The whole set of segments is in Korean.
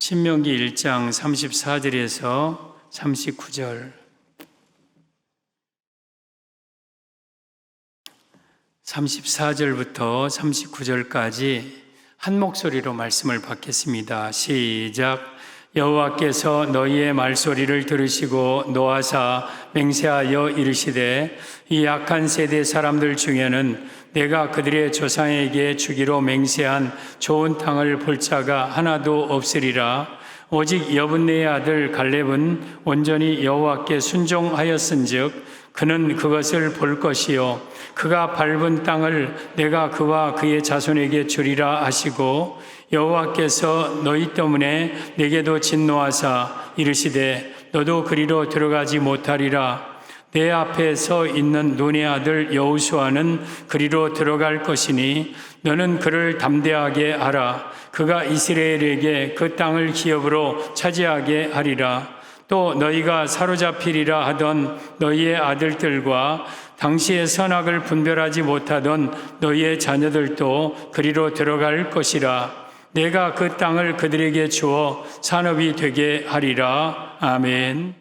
신명기 1장 34절에서 39절, 34절부터 39절까지 한 목소리로 말씀을 받겠습니다. 시작. 여호와께서 너희의 말소리를 들으시고 노하사 맹세하여 이르시되 이 악한 세대 사람들 중에는 내가 그들의 조상에게 주기로 맹세한 좋은 땅을 볼 자가 하나도 없으리라. 오직 여분네의 아들 갈렙은 온전히 여호와께 순종하였은즉 그는 그것을 볼 것이요 그가 밟은 땅을 내가 그와 그의 자손에게 주리라 하시고, 여호와께서 너희 때문에 내게도 진노하사 이르시되 너도 그리로 들어가지 못하리라. 내 앞에 서 있는 눈의 아들 여호수아는 그리로 들어갈 것이니 너는 그를 담대하게 하라. 그가 이스라엘에게 그 땅을 기업으로 차지하게 하리라. 또 너희가 사로잡히리라 하던 너희의 아들들과 당시의 선악을 분별하지 못하던 너희의 자녀들도 그리로 들어갈 것이라. 내가 그 땅을 그들에게 주어 산업이 되게 하리라. 아멘.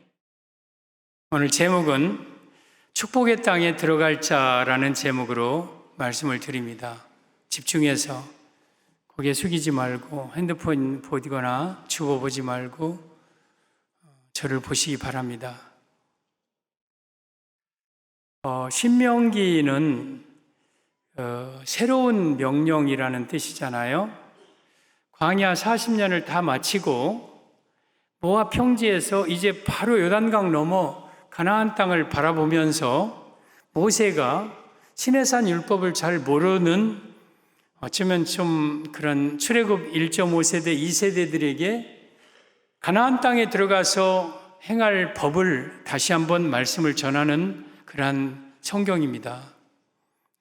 오늘 제목은 축복의 땅에 들어갈 자라는 제목으로 말씀을 드립니다. 집중해서 고개 숙이지 말고 핸드폰 보거나 주워 보지 말고 저를 보시기 바랍니다. 신명기는 새로운 명령이라는 뜻이잖아요. 광야 40년을 다 마치고 모압 평지에서 이제 바로 요단강 넘어 가나안 땅을 바라보면서 모세가 시내산 율법을 잘 모르는 어쩌면 좀 그런 출애굽 1.5세대, 2세대들에게 가나안 땅에 들어가서 행할 법을 다시 한번 말씀을 전하는 그러한 성경입니다.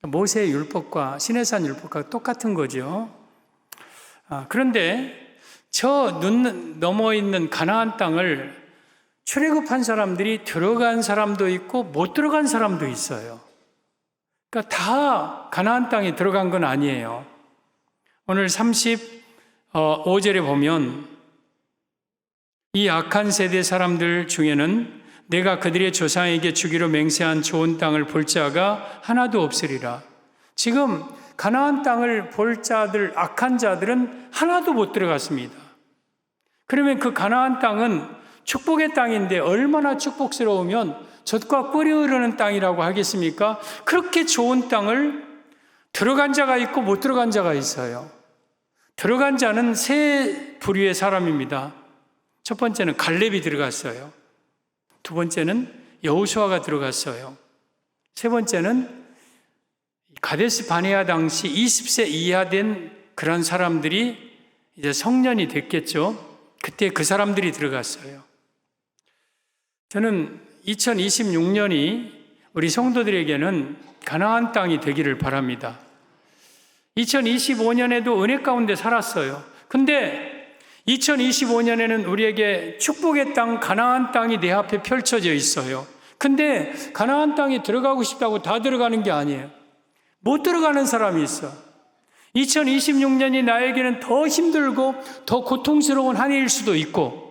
모세의 율법과 시내산 율법과 똑같은 거죠. 그런데 저 눈 넘어 있는 가나안 땅을 출애굽한 사람들이 들어간 사람도 있고 못 들어간 사람도 있어요. 그러니까 다 가나안 땅에 들어간 건 아니에요. 오늘 35절에 보면 이 악한 세대 사람들 중에는 내가 그들의 조상에게 주기로 맹세한 좋은 땅을 볼 자가 하나도 없으리라. 지금 가나안 땅을 볼 자들, 악한 자들은 하나도 못 들어갔습니다. 그러면 그 가나안 땅은 축복의 땅인데 얼마나 축복스러우면 젖과 꿀이 흐르는 땅이라고 하겠습니까? 그렇게 좋은 땅을 들어간 자가 있고 못 들어간 자가 있어요. 들어간 자는 세 부류의 사람입니다. 첫 번째는 갈렙이 들어갔어요. 두 번째는 여호수아가 들어갔어요. 세 번째는 가데스 바네아 당시 20세 이하 된 그런 사람들이 이제 성년이 됐겠죠. 그때 그 사람들이 들어갔어요. 저는 2026년이 우리 성도들에게는 가나안 땅이 되기를 바랍니다. 2025년에도 은혜 가운데 살았어요. 근데 2025년에는 우리에게 축복의 땅, 가나안 땅이 내 앞에 펼쳐져 있어요. 근데 가나안 땅에 들어가고 싶다고 다 들어가는 게 아니에요. 못 들어가는 사람이 있어. 2026년이 나에게는 더 힘들고 더 고통스러운 한 해일 수도 있고,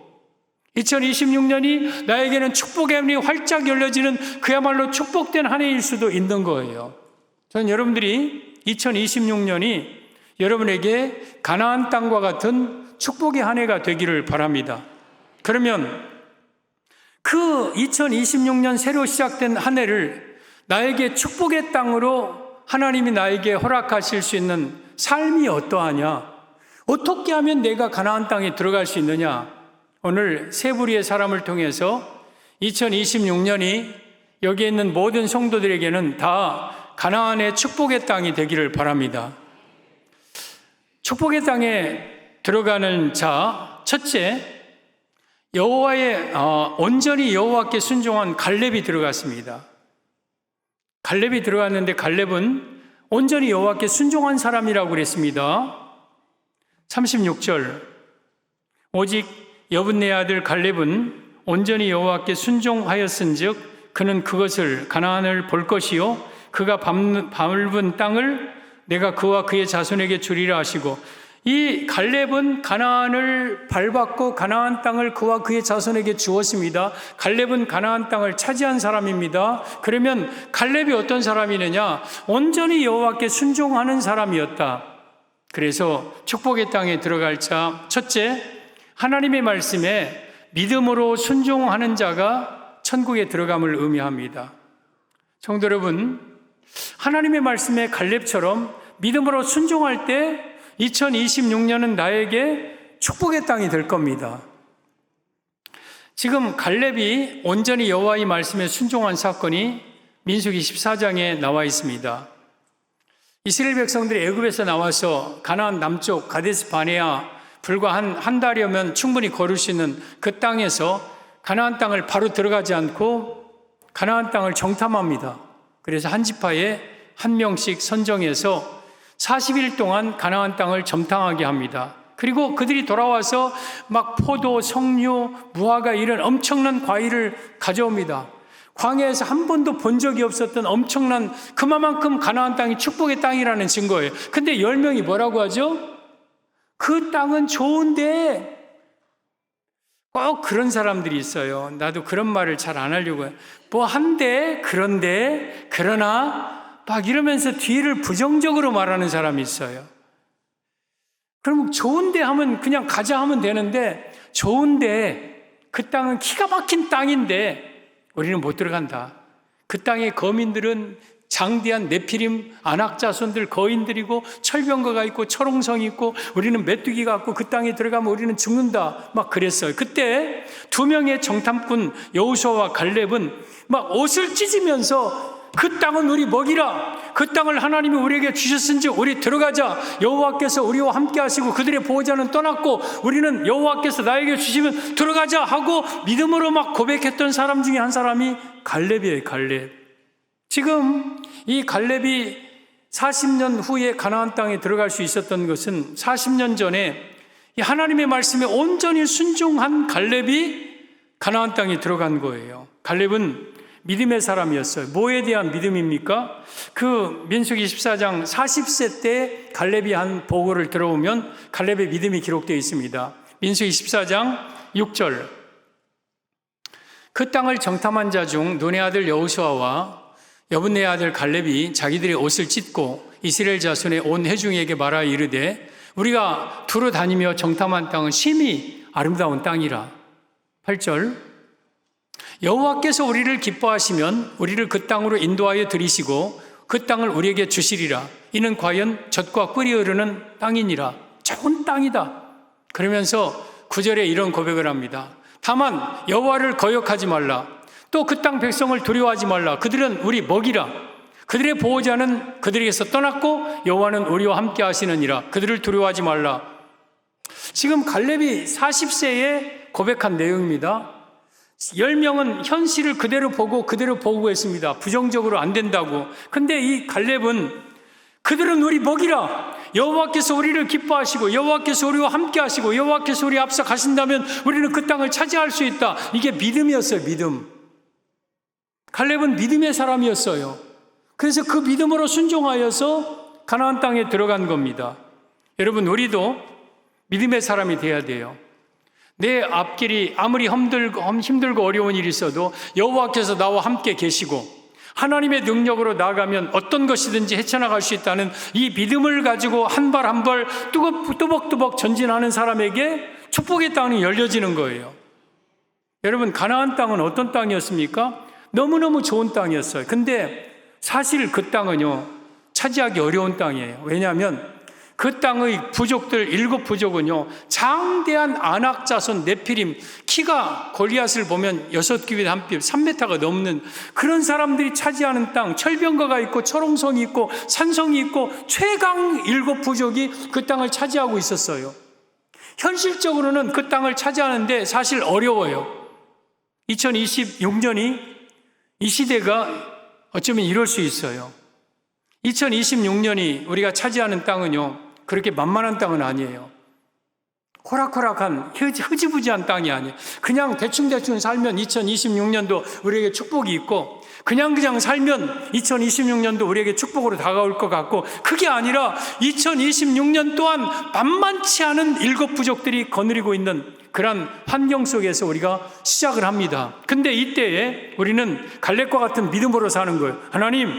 2026년이 나에게는 축복의 문이 활짝 열려지는 그야말로 축복된 한 해일 수도 있는 거예요. 저는 여러분들이 2026년이 여러분에게 가나안 땅과 같은 축복의 한 해가 되기를 바랍니다. 그러면 그 2026년 새로 시작된 한 해를 나에게 축복의 땅으로 하나님이 나에게 허락하실 수 있는 삶이 어떠하냐? 어떻게 하면 내가 가나안 땅에 들어갈 수 있느냐? 오늘 세 부류의 사람을 통해서 2026년이 여기에 있는 모든 성도들에게는 다 가나안의 축복의 땅이 되기를 바랍니다. 축복의 땅에 들어가는 자, 첫째, 온전히 여호와께 순종한 갈렙이 들어갔습니다. 갈렙이 들어갔는데 갈렙은 온전히 여호와께 순종한 사람이라고 그랬습니다. 36절, 오직 여분네 아들 갈렙은 온전히 여호와께 순종하였은즉 그는 그것을 가나안을 볼 것이요 그가 밟은 땅을 내가 그와 그의 자손에게 주리라 하시고, 이 갈렙은 가나안을 밟았고 가나안 땅을 그와 그의 자손에게 주었습니다. 갈렙은 가나안 땅을 차지한 사람입니다. 그러면 갈렙이 어떤 사람이느냐? 온전히 여호와께 순종하는 사람이었다. 그래서 축복의 땅에 들어갈 자, 첫째, 하나님의 말씀에 믿음으로 순종하는 자가 천국에 들어감을 의미합니다. 성도 여러분, 하나님의 말씀에 갈렙처럼 믿음으로 순종할 때 2026년은 나에게 축복의 땅이 될 겁니다. 지금 갈렙이 온전히 여호와의 말씀에 순종한 사건이 민수기 14장에 나와 있습니다. 이스라엘 백성들이 애굽에서 나와서 가나안 남쪽 가데스 바네아 불과 한 달이면 충분히 걸을 수 있는 그 땅에서 가나안 땅을 바로 들어가지 않고 가나안 땅을 정탐합니다. 그래서 한 지파에 한 명씩 선정해서 40일 동안 가나안 땅을 점탕하게 합니다. 그리고 그들이 돌아와서 막 포도, 석류, 무화과 이런 엄청난 과일을 가져옵니다. 광야에서 한 번도 본 적이 없었던 엄청난 그만큼 가나안 땅이 축복의 땅이라는 증거예요. 근데 10명이 뭐라고 하죠? 그 땅은 좋은데 꼭 그런 사람들이 있어요. 나도 그런 말을 잘 안 하려고 해요. 뭐 한데, 그런데, 그러나 막 이러면서 뒤를 부정적으로 말하는 사람이 있어요. 그럼 좋은데 하면 그냥 가자 하면 되는데, 좋은데 그 땅은 기가 막힌 땅인데 우리는 못 들어간다. 그 땅의 거민들은 장대한 네피림 안악자손들 거인들이고 철병거가 있고 철옹성이 있고 우리는 메뚜기가 있고 그 땅에 들어가면 우리는 죽는다. 막 그랬어요. 그때 두 명의 정탐꾼 여호수아와 갈렙은 막 옷을 찢으면서 그 땅은 우리 먹이라. 그 땅을 하나님이 우리에게 주셨은즉 우리 들어가자. 여호와께서 우리와 함께 하시고 그들의 보호자는 떠났고 우리는 여호와께서 나에게 주시면 들어가자 하고 믿음으로 막 고백했던 사람 중에 한 사람이 갈렙이에요. 갈렙. 지금 이 갈렙이 40년 후에 가나안 땅에 들어갈 수 있었던 것은 40년 전에 이 하나님의 말씀에 온전히 순종한 갈렙이 가나안 땅에 들어간 거예요. 갈렙은 믿음의 사람이었어요. 뭐에 대한 믿음입니까? 그 민수기 14장 40세 때 갈렙이 한 보고를 들어오면 갈렙의 믿음이 기록되어 있습니다. 민수기 14장 6절. 그 땅을 정탐한 자 중 눈의 아들 여호수아와 여분네의 아들 갈렙이 자기들의 옷을 찢고 이스라엘 자손의 온 회중에게 말하여 이르되 우리가 두루 다니며 정탐한 땅은 심히 아름다운 땅이라. 8절. 여호와께서 우리를 기뻐하시면 우리를 그 땅으로 인도하여 들이시고 그 땅을 우리에게 주시리라. 이는 과연 젖과 꿀이 흐르는 땅이니라. 좋은 땅이다. 그러면서 9절에 이런 고백을 합니다. 다만 여호와를 거역하지 말라. 또 그 땅 백성을 두려워하지 말라. 그들은 우리 먹이라. 그들의 보호자는 그들에게서 떠났고 여호와는 우리와 함께 하시느니라. 그들을 두려워하지 말라. 지금 갈렙이 40세에 고백한 내용입니다. 10명은 현실을 그대로 보고 그대로 보고했습니다. 부정적으로 안 된다고. 근데 이 갈렙은 그들은 우리 먹이라. 여호와께서 우리를 기뻐하시고 여호와께서 우리와 함께 하시고 여호와께서 우리 앞서 가신다면 우리는 그 땅을 차지할 수 있다. 이게 믿음이었어요. 믿음. 갈렙은 믿음의 사람이었어요. 그래서 그 믿음으로 순종하여서 가나안 땅에 들어간 겁니다. 여러분, 우리도 믿음의 사람이 돼야 돼요. 내 앞길이 아무리 힘들고 어려운 일이 있어도 여호와께서 나와 함께 계시고 하나님의 능력으로 나아가면 어떤 것이든지 헤쳐나갈 수 있다는 이 믿음을 가지고 한 발 한 발 뚜벅뚜벅 전진하는 사람에게 축복의 땅이 열려지는 거예요. 여러분, 가나안 땅은 어떤 땅이었습니까? 너무너무 좋은 땅이었어요. 근데 사실 그 땅은요, 차지하기 어려운 땅이에요. 왜냐하면 그 땅의 부족들 7부족은요 장대한 안악자손 네피림, 키가 골리앗을 보면 6규빗 1뼘 3m가 넘는 그런 사람들이 차지하는 땅, 철병거가 있고 철옹성이 있고 산성이 있고 최강 7부족이 그 땅을 차지하고 있었어요. 현실적으로는 그 땅을 차지하는데 사실 어려워요. 2026년이 이 시대가 어쩌면 이럴 수 있어요. 2026년이 우리가 차지하는 땅은요 그렇게 만만한 땅은 아니에요. 호락호락한 흐지부지한 땅이 아니에요. 그냥 대충 살면 2026년도 우리에게 축복이 있고, 그냥 살면 2026년도 우리에게 축복으로 다가올 것 같고, 그게 아니라 2026년 또한 만만치 않은 일곱 부족들이 거느리고 있는 그런 환경 속에서 우리가 시작을 합니다. 근데 이때에 우리는 갈렙과 같은 믿음으로 사는 거예요. 하나님,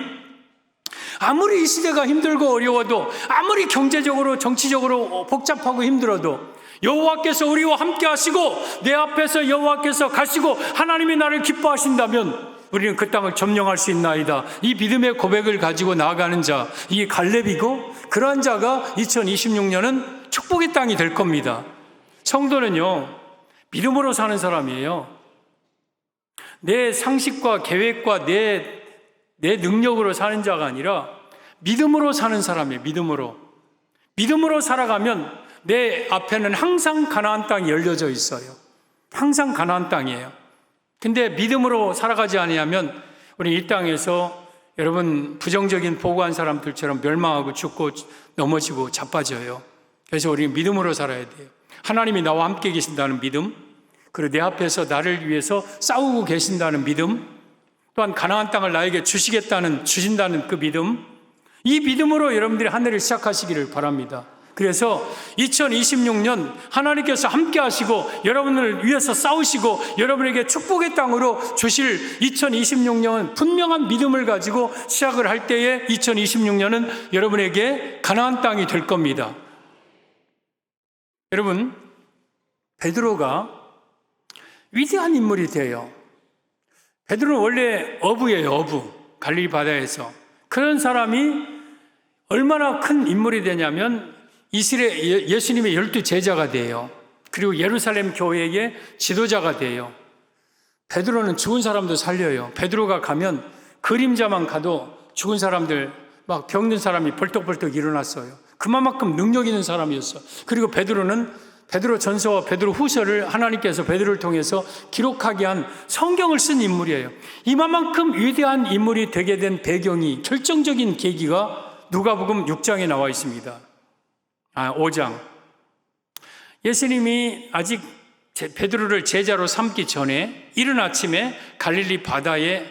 아무리 이 시대가 힘들고 어려워도, 아무리 경제적으로 정치적으로 복잡하고 힘들어도 여호와께서 우리와 함께 하시고 내 앞에서 여호와께서 가시고 하나님이 나를 기뻐하신다면 우리는 그 땅을 점령할 수 있나이다. 이 믿음의 고백을 가지고 나아가는 자, 이게 갈렙이고, 그러한 자가 2026년은 축복의 땅이 될 겁니다. 성도는요, 믿음으로 사는 사람이에요. 내 상식과 계획과 내 능력으로 사는 자가 아니라 믿음으로 사는 사람이에요. 믿음으로 살아가면 내 앞에는 항상 가나안 땅이 열려져 있어요. 항상 가나안 땅이에요. 근데 믿음으로 살아가지 아니하면 우리 이 땅에서 여러분 부정적인 보고한 사람들처럼 멸망하고 죽고 넘어지고 자빠져요. 그래서 우리는 믿음으로 살아야 돼요. 하나님이 나와 함께 계신다는 믿음, 그리고 내 앞에서 나를 위해서 싸우고 계신다는 믿음, 또한 가나안 땅을 나에게 주신다는 그 믿음, 이 믿음으로 여러분들이 한 해를 시작하시기를 바랍니다. 그래서 2026년 하나님께서 함께 하시고 여러분을 위해서 싸우시고 여러분에게 축복의 땅으로 주실 2026년 분명한 믿음을 가지고 시작을 할 때에 2026년은 여러분에게 가나안 땅이 될 겁니다. 여러분, 베드로가 위대한 인물이 돼요. 베드로는 원래 어부예요. 어부. 갈릴리 바다에서. 그런 사람이 얼마나 큰 인물이 되냐면 이스라엘 예수님의 12 제자가 돼요. 그리고 예루살렘 교회의 지도자가 돼요. 베드로는 죽은 사람도 살려요. 베드로가 가면 그림자만 가도 죽은 사람들, 막 병든 사람이 벌떡벌떡 일어났어요. 그만큼 능력 있는 사람이었어. 그리고 베드로는 베드로 전서와 베드로 후서를 하나님께서 베드로를 통해서 기록하게 한 성경을 쓴 인물이에요. 이만큼 위대한 인물이 되게 된 배경이, 결정적인 계기가 누가복음 6장에 나와 있습니다. 5장. 예수님이 아직 베드로를 제자로 삼기 전에 이른 아침에 갈릴리 바다에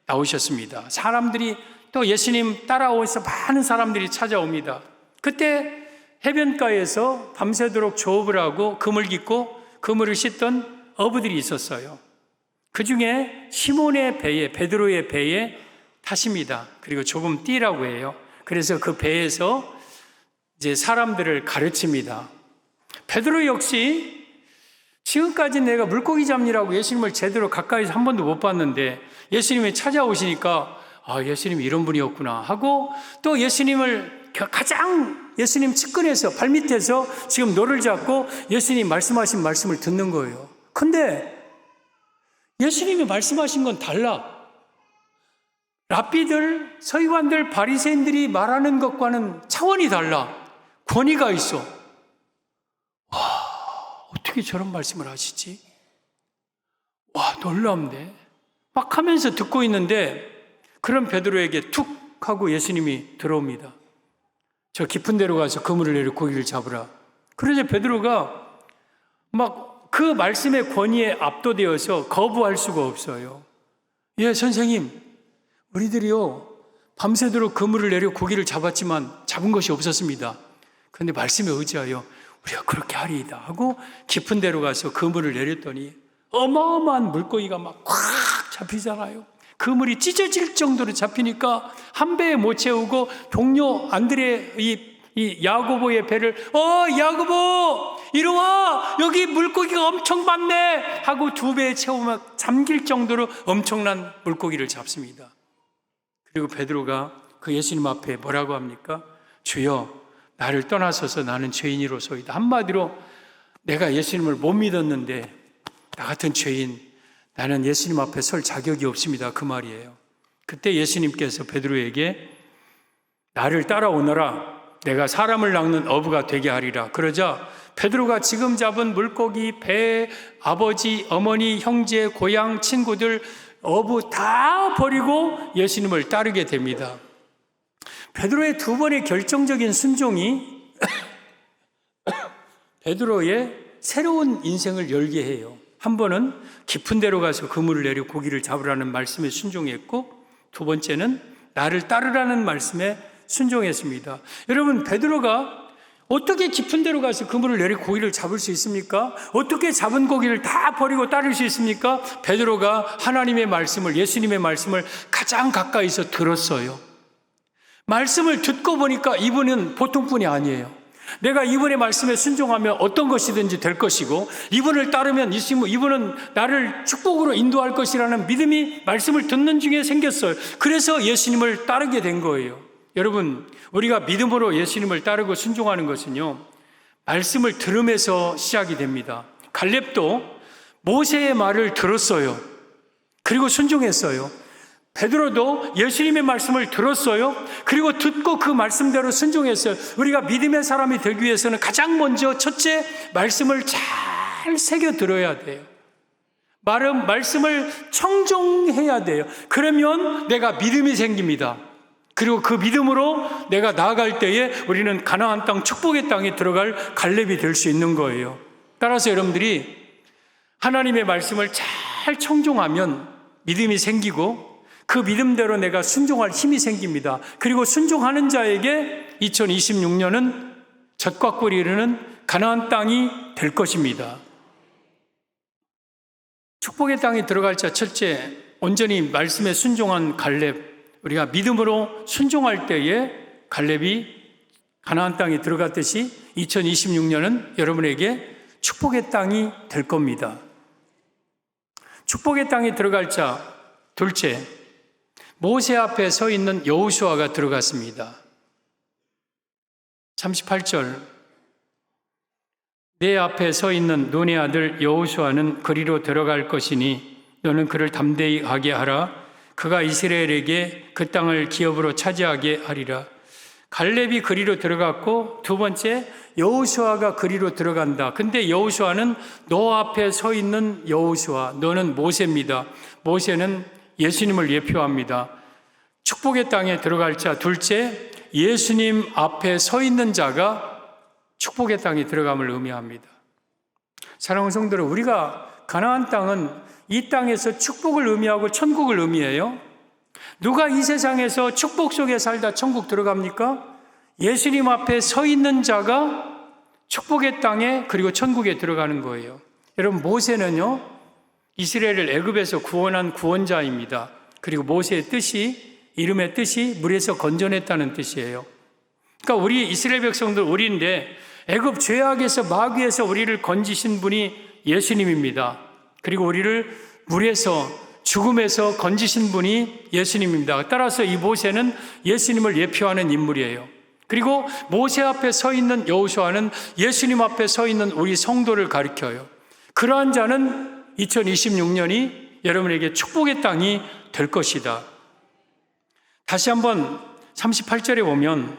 나오셨습니다. 사람들이 또 예수님 따라오면서 많은 사람들이 찾아옵니다. 그때 해변가에서 밤새도록 조업을 하고 그물 깃고 그물을 씻던 어부들이 있었어요. 그 중에 시몬의 배에, 베드로의 배에 타십니다. 그리고 조금 뛰라고 해요. 그래서 그 배에서 이제 사람들을 가르칩니다. 베드로 역시 지금까지 내가 물고기 잡느라고 예수님을 제대로 가까이서 한 번도 못 봤는데 예수님이 찾아오시니까 예수님이 이런 분이었구나 하고, 또 예수님을 가장 예수님 측근에서 발밑에서 지금 노를 잡고 예수님이 말씀하신 말씀을 듣는 거예요. 근데 예수님이 말씀하신 건 달라. 랍비들, 서기관들, 바리새인들이 말하는 것과는 차원이 달라. 권위가 있어. 와, 어떻게 저런 말씀을 하시지? 와, 놀랍네. 막 하면서 듣고 있는데 그런 베드로에게 툭 하고 예수님이 들어옵니다. 저 깊은 데로 가서 그물을 내려 고기를 잡으라. 그러자 베드로가 막 그 말씀의 권위에 압도되어서 거부할 수가 없어요. 예, 선생님, 우리들이요 밤새도록 그물을 내려 고기를 잡았지만 잡은 것이 없었습니다. 그런데 말씀에 의지하여 우리가 그렇게 하리이다 하고 깊은 데로 가서 그물을 내렸더니 어마어마한 물고기가 막 꽉 잡히잖아요. 그물이 찢어질 정도로 잡히니까 한 배에 못 채우고 동료 안드레 이 야고보의 배를 야고보 이리 와, 여기 물고기가 엄청 많네 하고 두 배에 채우면 잠길 정도로 엄청난 물고기를 잡습니다. 그리고 베드로가 그 예수님 앞에 뭐라고 합니까? 주여, 나를 떠나서서 나는 죄인이로소이다. 한마디로 내가 예수님을 못 믿었는데 나 같은 죄인, 나는 예수님 앞에 설 자격이 없습니다. 그 말이에요. 그때 예수님께서 베드로에게 나를 따라오너라, 내가 사람을 낚는 어부가 되게 하리라. 그러자 베드로가 지금 잡은 물고기, 배, 아버지, 어머니, 형제, 고향, 친구들, 어부 다 버리고 예수님을 따르게 됩니다. 베드로의 두 번의 결정적인 순종이 베드로의 새로운 인생을 열게 해요. 한 번은 깊은 데로 가서 그물을 내려 고기를 잡으라는 말씀에 순종했고, 두 번째는 나를 따르라는 말씀에 순종했습니다. 여러분, 베드로가 어떻게 깊은 데로 가서 그물을 내리 고기를 잡을 수 있습니까? 어떻게 잡은 고기를 다 버리고 따를 수 있습니까? 베드로가 하나님의 말씀을, 예수님의 말씀을 가장 가까이서 들었어요. 말씀을 듣고 보니까 이분은 보통 분이 아니에요. 내가 이분의 말씀에 순종하면 어떤 것이든지 될 것이고, 이분을 따르면 이분은 나를 축복으로 인도할 것이라는 믿음이 말씀을 듣는 중에 생겼어요. 그래서 예수님을 따르게 된 거예요. 여러분, 우리가 믿음으로 예수님을 따르고 순종하는 것은요, 말씀을 들음에서 시작이 됩니다. 갈렙도 모세의 말을 들었어요. 그리고 순종했어요. 베드로도 예수님의 말씀을 들었어요. 그리고 듣고 그 말씀대로 순종했어요. 우리가 믿음의 사람이 되기 위해서는 가장 먼저 첫째, 말씀을 잘 새겨 들어야 돼요. 말씀을 청종해야 돼요. 그러면 내가 믿음이 생깁니다. 그리고 그 믿음으로 내가 나아갈 때에 우리는 가나안 땅, 축복의 땅에 들어갈 갈렙이 될 수 있는 거예요. 따라서 여러분들이 하나님의 말씀을 잘 청종하면 믿음이 생기고, 그 믿음대로 내가 순종할 힘이 생깁니다. 그리고 순종하는 자에게 2026년은 젖과 꿀이 흐르는 가나안 땅이 될 것입니다. 축복의 땅에 들어갈 자 첫째, 온전히 말씀에 순종한 갈렙. 우리가 믿음으로 순종할 때에 갈렙이 가나안 땅에 들어갔듯이 2026년은 여러분에게 축복의 땅이 될 겁니다. 축복의 땅에 들어갈 자 둘째, 모세 앞에 서 있는 여호수아가 들어갔습니다. 38절, 내 앞에 서 있는 눈의 아들 여호수아는 그리로 들어갈 것이니 너는 그를 담대히 가게 하라. 그가 이스라엘에게 그 땅을 기업으로 차지하게 하리라. 갈렙이 그리로 들어갔고, 두 번째, 여호수아가 그리로 들어간다. 근데 여호수아는 너 앞에 서 있는 여호수아, 너는 모세입니다. 모세는 예수님을 예표합니다. 축복의 땅에 들어갈 자 둘째, 예수님 앞에 서 있는 자가 축복의 땅에 들어감을 의미합니다. 사랑하는 성도들, 우리가 가나안 땅은 이 땅에서 축복을 의미하고 천국을 의미해요. 누가 이 세상에서 축복 속에 살다 천국 들어갑니까? 예수님 앞에 서 있는 자가 축복의 땅에, 그리고 천국에 들어가는 거예요. 여러분, 모세는요, 이스라엘을 애굽에서 구원한 구원자입니다. 그리고 모세의 뜻이, 이름의 뜻이 물에서 건져냈다는 뜻이에요. 그러니까 우리 이스라엘 백성들, 우리인데 애굽 죄악에서, 마귀에서 우리를 건지신 분이 예수님입니다. 그리고 우리를 물에서, 죽음에서 건지신 분이 예수님입니다. 따라서 이 모세는 예수님을 예표하는 인물이에요. 그리고 모세 앞에 서 있는 여호수아는 예수님 앞에 서 있는 우리 성도를 가리켜요. 그러한 자는 2026년이 여러분에게 축복의 땅이 될 것이다. 다시 한번 38절에 보면,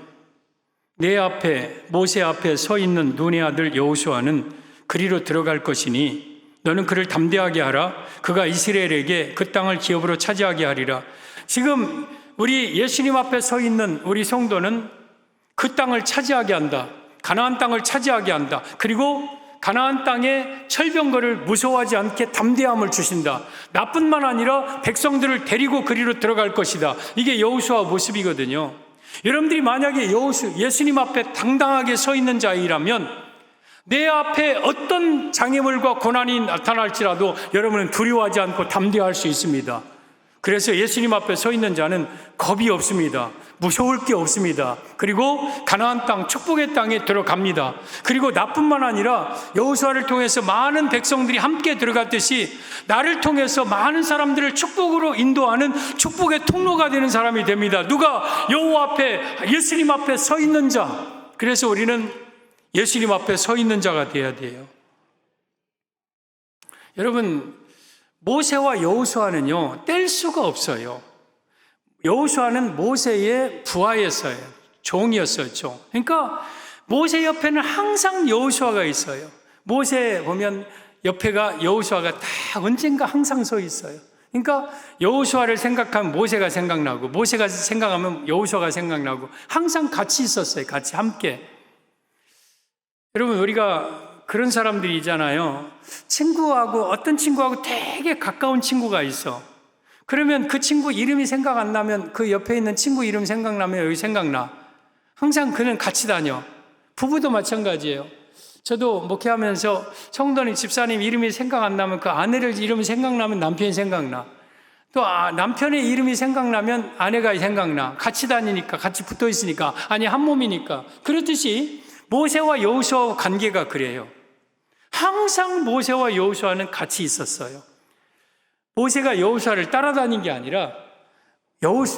내 앞에, 모세 앞에 서 있는 눈의 아들 여호수아는 그리로 들어갈 것이니 너는 그를 담대하게 하라. 그가 이스라엘에게 그 땅을 기업으로 차지하게 하리라. 지금 우리 예수님 앞에 서 있는 우리 성도는 그 땅을 차지하게 한다. 가나안 땅을 차지하게 한다. 그리고 가나안 땅의 철병거를 무서워하지 않게 담대함을 주신다. 나뿐만 아니라 백성들을 데리고 그리로 들어갈 것이다. 이게 여호수아 모습이거든요. 여러분들이 만약에 예수님 앞에 당당하게 서 있는 자이라면 내 앞에 어떤 장애물과 고난이 나타날지라도 여러분은 두려워하지 않고 담대할 수 있습니다. 그래서 예수님 앞에 서 있는 자는 겁이 없습니다. 무서울 게 없습니다. 그리고 가나안 땅, 축복의 땅에 들어갑니다. 그리고 나뿐만 아니라 여호수아를 통해서 많은 백성들이 함께 들어갔듯이 나를 통해서 많은 사람들을 축복으로 인도하는 축복의 통로가 되는 사람이 됩니다. 누가? 여호와 앞에, 예수님 앞에 서 있는 자. 그래서 우리는 예수님 앞에 서 있는 자가 되어야 돼요. 여러분, 모세와 여호수아는요, 뗄 수가 없어요. 여호수아는 모세의 부하였어요. 종이었어요, 종. 그러니까 모세 옆에는 항상 여호수아가 있어요. 모세 보면 옆에가 여호수아가 다 언젠가 항상 서 있어요. 그러니까 여호수아를 생각하면 모세가 생각나고, 모세가 생각하면 여호수아가 생각나고, 항상 같이 있었어요. 같이 함께. 여러분, 우리가 그런 사람들이 있잖아요. 어떤 친구하고 되게 가까운 친구가 있어. 그러면 그 친구 이름이 생각 안 나면 그 옆에 있는 친구 이름 생각나면 여기 생각나. 항상 그는 같이 다녀. 부부도 마찬가지예요. 저도 목회하면서 성도님, 집사님 이름이 생각 안 나면 그 아내를 이름이 생각나면 남편이 생각나. 또 남편의 이름이 생각나면 아내가 생각나. 같이 다니니까, 같이 붙어 있으니까, 아니 한 몸이니까. 그렇듯이 모세와 여호수아와 관계가 그래요. 항상 모세와 여호수아는 같이 있었어요. 모세가 여호수아를 따라다닌 게 아니라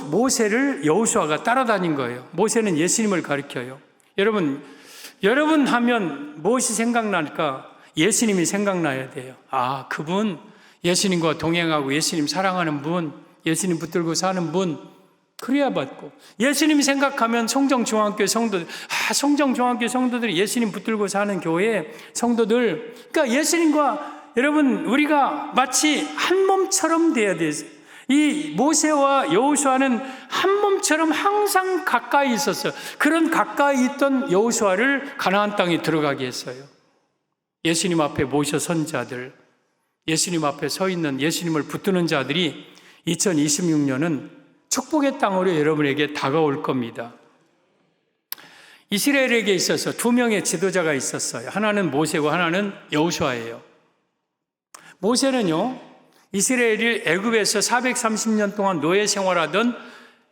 모세를 여호수아가 따라다닌 거예요. 모세는 예수님을 가리켜요. 여러분 하면 무엇이 생각날까? 예수님이 생각나야 돼요. 그분, 예수님과 동행하고 예수님 사랑하는 분, 예수님 붙들고 사는 분, 그래야 받고. 예수님 생각하면 송정중앙교회 성도들, 송정중앙교회 성도들이 예수님 붙들고 사는 교회 성도들, 그러니까 예수님과 여러분, 우리가 마치 한 몸처럼 돼야 돼요. 이 모세와 여호수아는 한 몸처럼 항상 가까이 있었어요. 그런 가까이 있던 여호수아를 가나안 땅에 들어가게 했어요. 예수님 앞에 모셔 선 자들, 예수님 앞에 서 있는 예수님을 붙드는 자들이 2026년은 축복의 땅으로 여러분에게 다가올 겁니다. 이스라엘에게 있어서 두 명의 지도자가 있었어요. 하나는 모세고 하나는 여호수아예요. 모세는요, 이스라엘을 애굽에서 430년 동안 노예 생활하던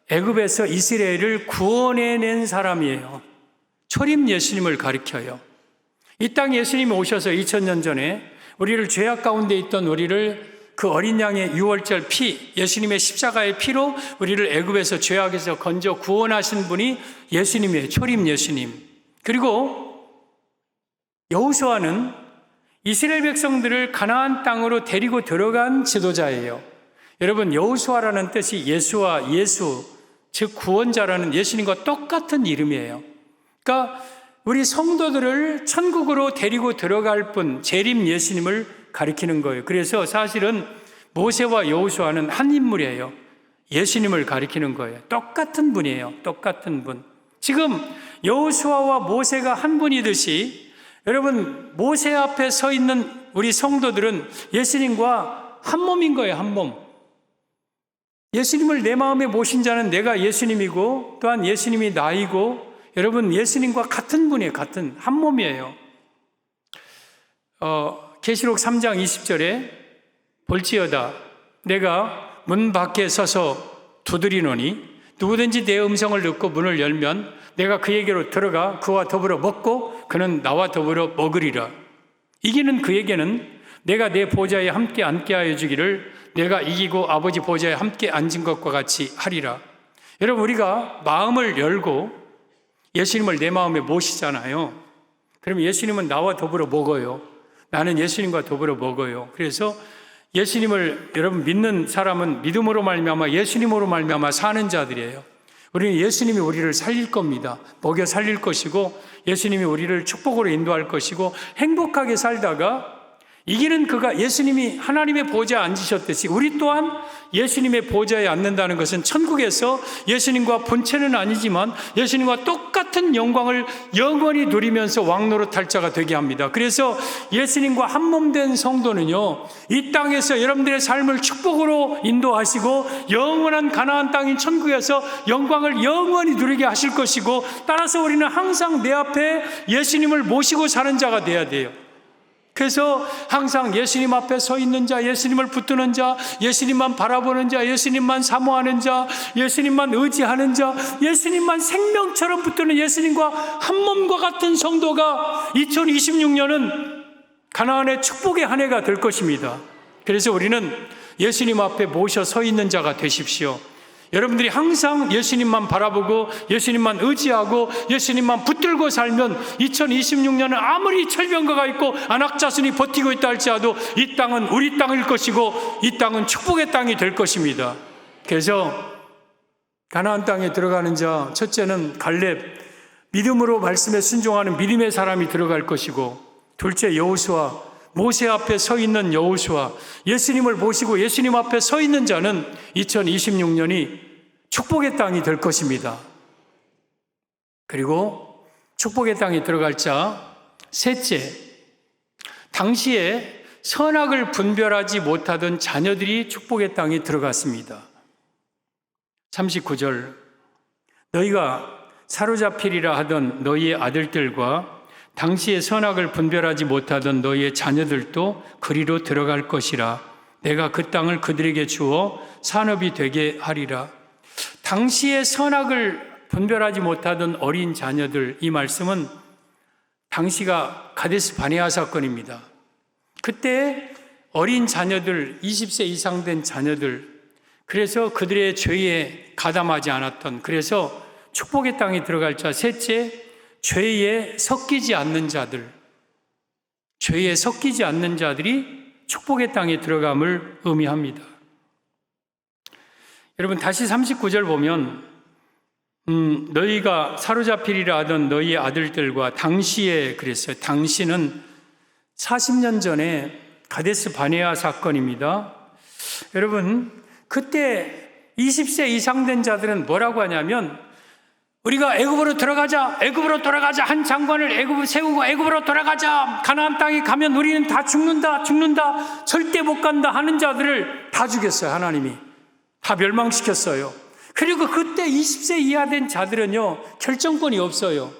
애굽에서 이스라엘을 구원해낸 사람이에요. 초림 예수님을 가리켜요. 이 땅에 예수님이 오셔서 2000년 전에 우리를 죄악 가운데 있던 우리를 그 어린 양의 유월절 피, 예수님의 십자가의 피로 우리를 애굽에서 죄악에서 건져 구원하신 분이 예수님이에요. 초림 예수님. 그리고 여호수아는 이스라엘 백성들을 가나안 땅으로 데리고 들어간 지도자예요. 여러분, 여호수아라는 뜻이 예수와 예수, 즉 구원자라는 예수님과 똑같은 이름이에요. 그러니까 우리 성도들을 천국으로 데리고 들어갈 분, 재림 예수님을 가리키는 거예요. 그래서 사실은 모세와 여호수아는 한 인물이에요. 예수님을 가리키는 거예요. 똑같은 분이에요. 똑같은 분. 지금 여호수아와 모세가 한 분이듯이 여러분, 모세 앞에 서 있는 우리 성도들은 예수님과 한 몸인 거예요. 한 몸. 예수님을 내 마음에 모신 자는 내가 예수님이고 또한 예수님이 나이고, 여러분 예수님과 같은 분이에요. 같은 한 몸이에요. 계시록 3장 20절에 볼지어다 내가 문 밖에 서서 두드리노니 누구든지 내 음성을 듣고 문을 열면 내가 그에게로 들어가 그와 더불어 먹고 그는 나와 더불어 먹으리라. 이기는 그에게는 내가 내 보좌에 함께 앉게 하여 주기를 내가 이기고 아버지 보좌에 함께 앉은 것과 같이 하리라. 여러분, 우리가 마음을 열고 예수님을 내 마음에 모시잖아요. 그럼 예수님은 나와 더불어 먹어요. 나는 예수님과 더불어 먹어요. 그래서 예수님을 여러분 믿는 사람은 믿음으로 말미암아 예수님으로 말미암아 사는 자들이에요. 우리는 예수님이 우리를 살릴 겁니다. 먹여 살릴 것이고 예수님이 우리를 축복으로 인도할 것이고 행복하게 살다가 이기는 그가 예수님이 하나님의 보좌에 앉으셨듯이 우리 또한 예수님의 보좌에 앉는다는 것은 천국에서 예수님과 본체는 아니지만 예수님과 똑같은 영광을 영원히 누리면서 왕노릇할 자가 되게 합니다. 그래서 예수님과 한 몸 된 성도는요, 이 땅에서 여러분들의 삶을 축복으로 인도하시고 영원한 가나안 땅인 천국에서 영광을 영원히 누리게 하실 것이고, 따라서 우리는 항상 내 앞에 예수님을 모시고 사는 자가 돼야 돼요. 그래서 항상 예수님 앞에 서 있는 자, 예수님을 붙드는 자, 예수님만 바라보는 자, 예수님만 사모하는 자, 예수님만 의지하는 자, 예수님만 생명처럼 붙드는 예수님과 한 몸과 같은 성도가 2026년은 가나안의 축복의 한 해가 될 것입니다. 그래서 우리는 예수님 앞에 모셔 서 있는 자가 되십시오. 여러분들이 항상 예수님만 바라보고 예수님만 의지하고 예수님만 붙들고 살면 2026년은 아무리 철병가가 있고 안악자손이 버티고 있다 할지라도 이 땅은 우리 땅일 것이고 이 땅은 축복의 땅이 될 것입니다. 그래서 가나안 땅에 들어가는 자, 첫째는 갈렙, 믿음으로 말씀에 순종하는 믿음의 사람이 들어갈 것이고, 둘째 여호수아, 모세 앞에 서 있는 여호수아, 예수님을 모시고 예수님 앞에 서 있는 자는 2026년이 축복의 땅이 될 것입니다. 그리고 축복의 땅에 들어갈 자, 셋째, 당시에 선악을 분별하지 못하던 자녀들이 축복의 땅에 들어갔습니다. 39절, 너희가 사로잡히리라 하던 너희의 아들들과 당시에 선악을 분별하지 못하던 너희의 자녀들도 그리로 들어갈 것이라. 내가 그 땅을 그들에게 주어 산업이 되게 하리라. 당시에 선악을 분별하지 못하던 어린 자녀들, 이 말씀은 당시가 가데스 바네아 사건입니다. 그때 어린 자녀들, 20세 이상 된 자녀들, 그래서 그들의 죄에 가담하지 않았던, 그래서 축복의 땅에 들어갈 자. 셋째, 죄에 섞이지 않는 자들, 죄에 섞이지 않는 자들이 축복의 땅에 들어감을 의미합니다. 여러분, 다시 39절 보면 너희가 사로잡히리라 하던 너희의 아들들과 당시에, 그랬어요. 당시는 40년 전에 가데스 바네아 사건입니다. 여러분, 그때 20세 이상 된 자들은 뭐라고 하냐면, 우리가 애굽으로 돌아가자, 애굽으로 돌아가자, 한 장관을 애굽을 세우고 애굽으로 돌아가자, 가나안 땅에 가면 우리는 다 죽는다, 절대 못 간다 하는 자들을 다 죽였어요. 하나님이 다 멸망시켰어요. 그리고 그때 20세 이하 된 자들은요, 결정권이 없어요.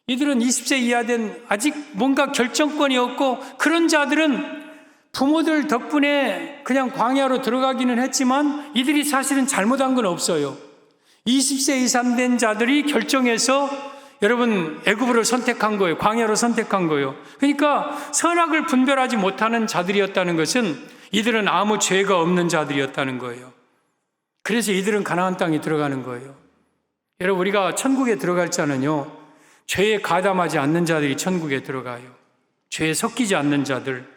이들은 20세 이하 된 아직 뭔가 결정권이 없고, 그런 자들은 부모들 덕분에 그냥 광야로 들어가기는 했지만 이들이 사실은 잘못한 건 없어요. 20세 이상 된 자들이 결정해서 여러분 애굽으로 선택한 거예요. 광야로 선택한 거예요. 그러니까 선악을 분별하지 못하는 자들이었다는 것은 이들은 아무 죄가 없는 자들이었다는 거예요. 그래서 이들은 가나안 땅에 들어가는 거예요. 여러분, 우리가 천국에 들어갈 자는요, 죄에 가담하지 않는 자들이 천국에 들어가요. 죄에 섞이지 않는 자들.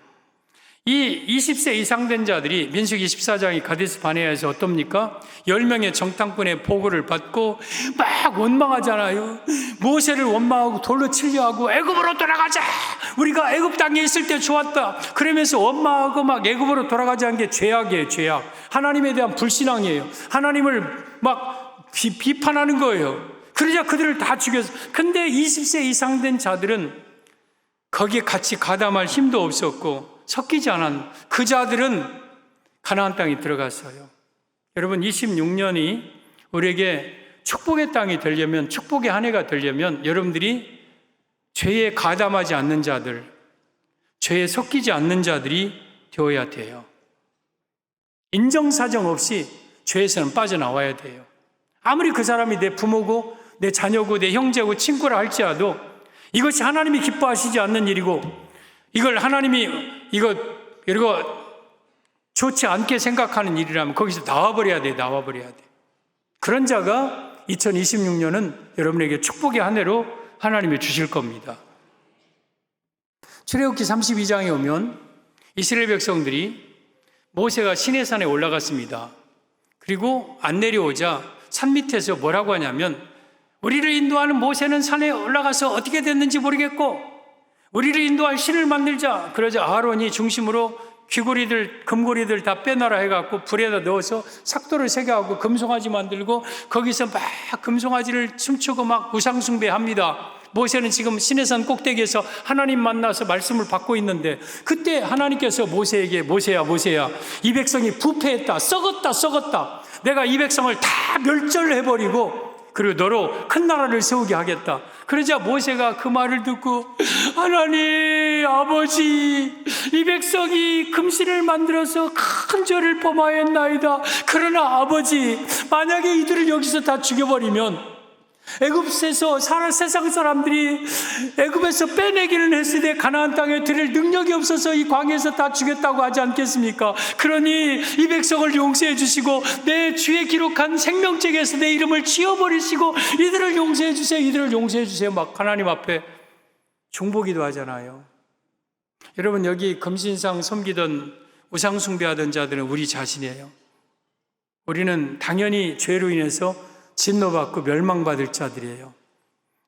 이 20세 이상 된 자들이 민수기 14장이 가데스 바네아에서 어떻습니까? 10명의 정탐꾼의 보고를 받고 막 원망하잖아요. 모세를 원망하고 돌로 치려 하고 애굽으로 돌아가자. 우리가 애굽 땅에 있을 때 좋았다. 그러면서 원망하고 막 애굽으로 돌아가자는 게 죄악이에요, 죄악. 하나님에 대한 불신앙이에요. 하나님을 막 비판하는 거예요. 그러자 그들을 다 죽였어. 근데 20세 이상 된 자들은 거기에 같이 가담할 힘도 없었고 섞이지 않은 그 자들은 가나안 땅에 들어갔어요. 여러분, 26년이 우리에게 축복의 땅이 되려면, 축복의 한 해가 되려면 여러분들이 죄에 가담하지 않는 자들, 죄에 섞이지 않는 자들이 되어야 돼요. 인정사정 없이 죄에서는 빠져나와야 돼요. 아무리 그 사람이 내 부모고 내 자녀고 내 형제고 친구라 할지라도 이것이 하나님이 기뻐하시지 않는 일이고, 이걸 하나님이 이거 좋지 않게 생각하는 일이라면 거기서 나와버려야 돼. 그런 자가 2026년은 여러분에게 축복의 한 해로 하나님이 주실 겁니다. 출애굽기 32장에 오면 이스라엘 백성들이 모세가 시내산에 올라갔습니다. 그리고 안 내려오자 산 밑에서 뭐라고 하냐면, 우리를 인도하는 모세는 산에 올라가서 어떻게 됐는지 모르겠고 우리를 인도할 신을 만들자. 그러자 아론이 중심으로 귀고리들, 금고리들 다 빼놔라 해갖고 불에다 넣어서 삭도를 새겨하고 금송아지 만들고 거기서 막 금송아지를 춤추고 막 우상숭배합니다. 모세는 지금 시내산 꼭대기에서 하나님 만나서 말씀을 받고 있는데, 그때 하나님께서 모세에게 모세야 이 백성이 부패했다, 썩었다. 내가 이 백성을 다 멸절해버리고 그리고 너로 큰 나라를 세우게 하겠다. 그러자 모세가 그 말을 듣고, 하나님 아버지, 이 백성이 금신을 만들어서 큰 죄를 범하였나이다. 그러나 아버지, 만약에 이들을 여기서 다 죽여버리면 애굽에서 세상 사람들이 애굽에서 빼내기는 했을 때 가나안 땅에 들일 능력이 없어서 이 광야에서 다 죽였다고 하지 않겠습니까? 그러니 이 백성을 용서해 주시고 내 주에 기록한 생명책에서 내 이름을 지워버리시고 이들을 용서해 주세요. 막 하나님 앞에 중보기도 하잖아요. 여러분, 여기 금신상 섬기던 우상 숭배하던 자들은 우리 자신이에요. 우리는 당연히 죄로 인해서 진노받고 멸망받을 자들이에요.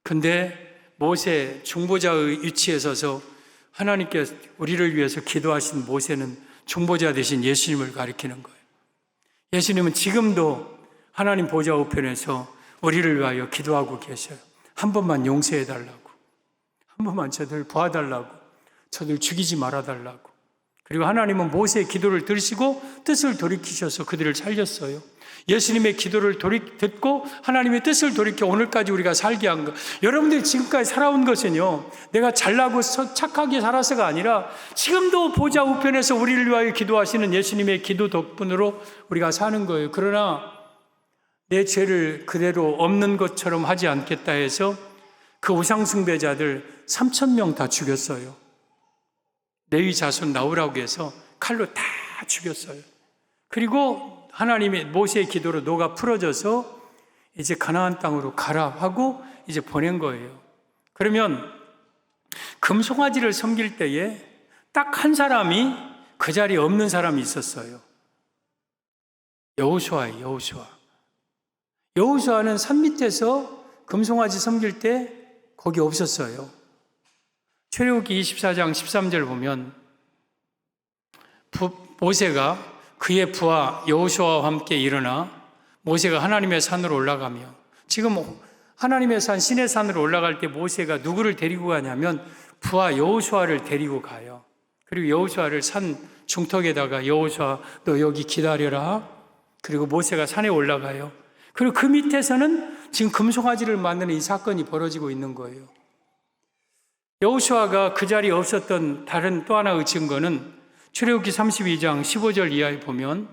근데 모세 중보자의 위치에 서서 하나님께 우리를 위해서 기도하신 모세는 중보자 대신 예수님을 가리키는 거예요. 예수님은 지금도 하나님 보좌 우편에서 우리를 위하여 기도하고 계셔요. 한 번만 용서해 달라고, 한 번만 저들 봐달라고, 저들 죽이지 말아 달라고. 그리고 하나님은 모세의 기도를 들으시고 뜻을 돌이키셔서 그들을 살렸어요. 예수님의 기도를 듣고 하나님의 뜻을 돌이켜 오늘까지 우리가 살게 한 것. 여러분들이 지금까지 살아온 것은요, 내가 잘나고 착하게 살아서가 아니라 지금도 보좌 우편에서 우리를 위하여 기도하시는 예수님의 기도 덕분으로 우리가 사는 거예요. 그러나 내 죄를 그대로 없는 것처럼 하지 않겠다 해서 그 우상숭배자들 3,000명 다 죽였어요. 레위 자손 나오라고 해서 칼로 다 죽였어요. 그리고 하나님의 모세의 기도로 노가 풀어져서 이제 가나안 땅으로 가라 하고 이제 보낸 거예요. 그러면 금송아지를 섬길 때에 딱 한 사람이 그 자리에 없는 사람이 있었어요. 여호수아예요. 여호수아. 여호수아는 산 밑에서 금송아지 섬길 때 거기 없었어요. 출애굽기 24장 13절 보면 모세가 그의 부하 여호수아와 함께 일어나 모세가 하나님의 산으로 올라가며, 지금 하나님의 산 시내 산으로 올라갈 때 모세가 누구를 데리고 가냐면 부하 여호수아를 데리고 가요. 그리고 여호수아를 산 중턱에다가 여호수아 너 여기 기다려라. 그리고 모세가 산에 올라가요. 그리고 그 밑에서는 지금 금송아지를 만드는 이 사건이 벌어지고 있는 거예요. 여호수아가 그 자리에 없었던 다른 또 하나의 증거는 출애굽기 32장 15절 이하에 보면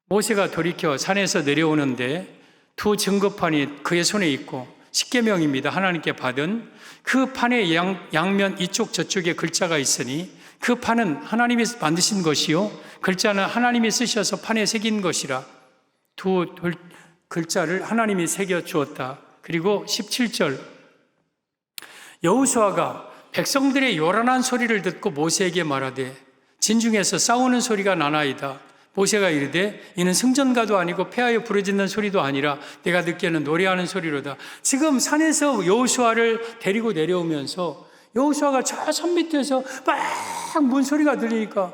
모세가 돌이켜 산에서 내려오는데 두 증거판이 그의 손에 있고 십계명입니다. 하나님께 받은 그 판의 양면 이쪽 저쪽에 글자가 있으니 그 판은 하나님이 만드신 것이요 글자는 하나님이 쓰셔서 판에 새긴 것이라. 두 글자를 하나님이 새겨 주었다. 그리고 17절 여호수아가 백성들의 요란한 소리를 듣고 모세에게 말하되 진중에서 싸우는 소리가 나나이다. 모세가 이르되 이는 승전가도 아니고 폐하여 부르짖는 소리도 아니라 내가 듣기에는 노래하는 소리로다. 지금 산에서 여호수아를 데리고 내려오면서 여호수아가 저 산 밑에서 막 문 소리가 들리니까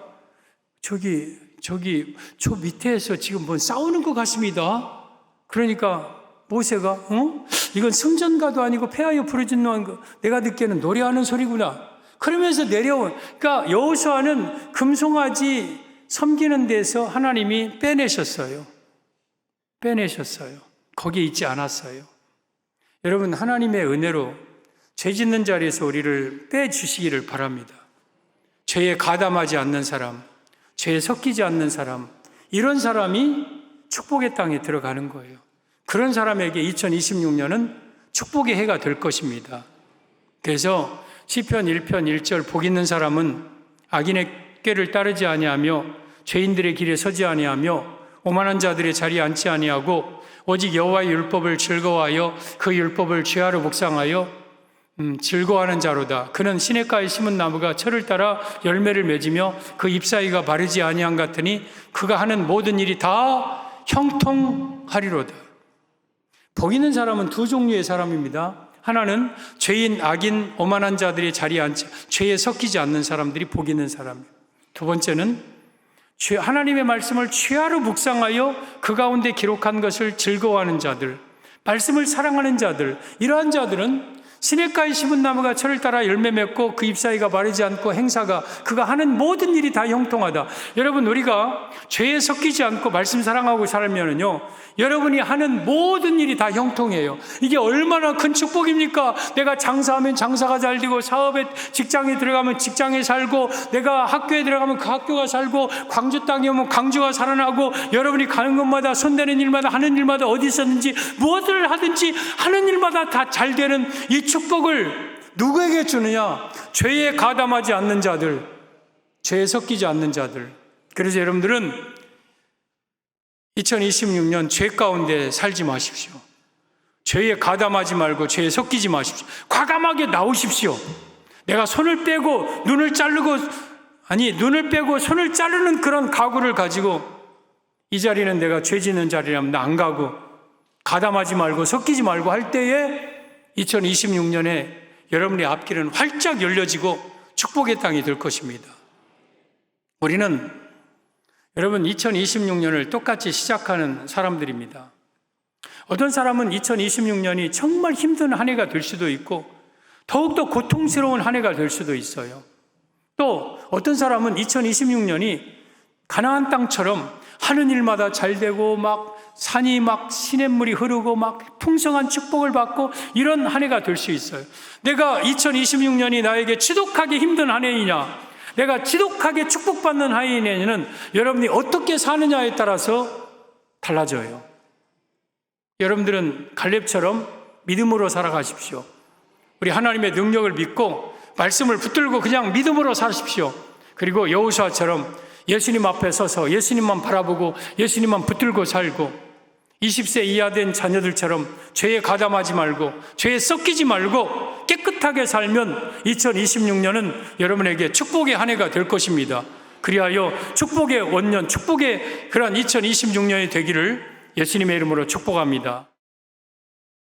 저기 저 밑에서 지금 뭐 싸우는 것 같습니다. 그러니까 모세가 이건 승전가도 아니고 폐하여 부르짖는 거, 내가 듣기에는 노래하는 소리구나. 그러면서 내려온, 그러니까 여호수아는 금송아지 섬기는 데서 하나님이 빼내셨어요. 거기에 있지 않았어요. 여러분, 하나님의 은혜로 죄 짓는 자리에서 우리를 빼주시기를 바랍니다. 죄에 가담하지 않는 사람, 죄에 섞이지 않는 사람, 이런 사람이 축복의 땅에 들어가는 거예요. 그런 사람에게 2026년은 축복의 해가 될 것입니다. 그래서 시편 1편 1절 복 있는 사람은 악인의 꾀를 따르지 아니하며 죄인들의 길에 서지 아니하며 오만한 자들의 자리에 앉지 아니하고 오직 여호와의 율법을 즐거워하여 그 율법을 죄하러 묵상하여 즐거워하는 자로다. 그는 시냇가에 심은 나무가 철을 따라 열매를 맺으며 그 잎사귀가 마르지 아니한 같으니 그가 하는 모든 일이 다 형통하리로다. 복 있는 사람은 두 종류의 사람입니다. 하나는 죄인, 악인, 오만한 자들의 자리에 앉지, 죄에 섞이지 않는 사람들이 복 있는 사람이에요. 두 번째는 하나님의 말씀을 취하로 묵상하여 그 가운데 기록한 것을 즐거워하는 자들, 말씀을 사랑하는 자들, 이러한 자들은 시냇가에 심은 나무가 철을 따라 열매 맺고 그 잎사귀가 마르지 않고 행사가 그가 하는 모든 일이 다 형통하다. 여러분, 우리가 죄에 섞이지 않고 말씀 사랑하고 살면은요, 여러분이 하는 모든 일이 다 형통해요. 이게 얼마나 큰 축복입니까? 내가 장사하면 장사가 잘 되고, 사업에 직장에 들어가면 직장에 살고, 내가 학교에 들어가면 그 학교가 살고, 광주 땅에 오면 광주가 살아나고, 여러분이 가는 곳마다 손대는 일마다 하는 일마다 어디 있었는지 무엇을 하든지 하는 일마다 다 잘 되는 이 축복을 누구에게 주느냐? 죄에 가담하지 않는 자들, 죄에 섞이지 않는 자들. 그래서 여러분들은 2026년 죄 가운데 살지 마십시오. 죄에 가담하지 말고 죄에 섞이지 마십시오. 과감하게 나오십시오. 내가 손을 빼고 눈을 빼고 손을 자르는 그런 각오를 가지고 이 자리는 내가 죄 짓는 자리라면 나 안 가고 가담하지 말고 섞이지 말고 할 때에 2026년에 여러분의 앞길은 활짝 열려지고 축복의 땅이 될 것입니다. 우리는 여러분 2026년을 똑같이 시작하는 사람들입니다. 어떤 사람은 2026년이 정말 힘든 한 해가 될 수도 있고 더욱더 고통스러운 한 해가 될 수도 있어요. 또 어떤 사람은 2026년이 가나안 땅처럼 하는 일마다 잘 되고 막 산이 막 시냇물이 흐르고 막 풍성한 축복을 받고 이런 한 해가 될 수 있어요. 내가 2026년이 나에게 지독하게 힘든 한 해이냐, 내가 지독하게 축복받는 한 해이냐는 여러분이 어떻게 사느냐에 따라서 달라져요. 여러분들은 갈렙처럼 믿음으로 살아가십시오. 우리 하나님의 능력을 믿고 말씀을 붙들고 그냥 믿음으로 사십시오. 그리고 여호수아처럼 예수님 앞에 서서 예수님만 바라보고 예수님만 붙들고 살고 20세 이하 된 자녀들처럼 죄에 가담하지 말고 죄에 섞이지 말고 깨끗하게 살면 2026년은 여러분에게 축복의 한 해가 될 것입니다. 그리하여 축복의 원년, 축복의 그런 2026년이 되기를 예수님의 이름으로 축복합니다.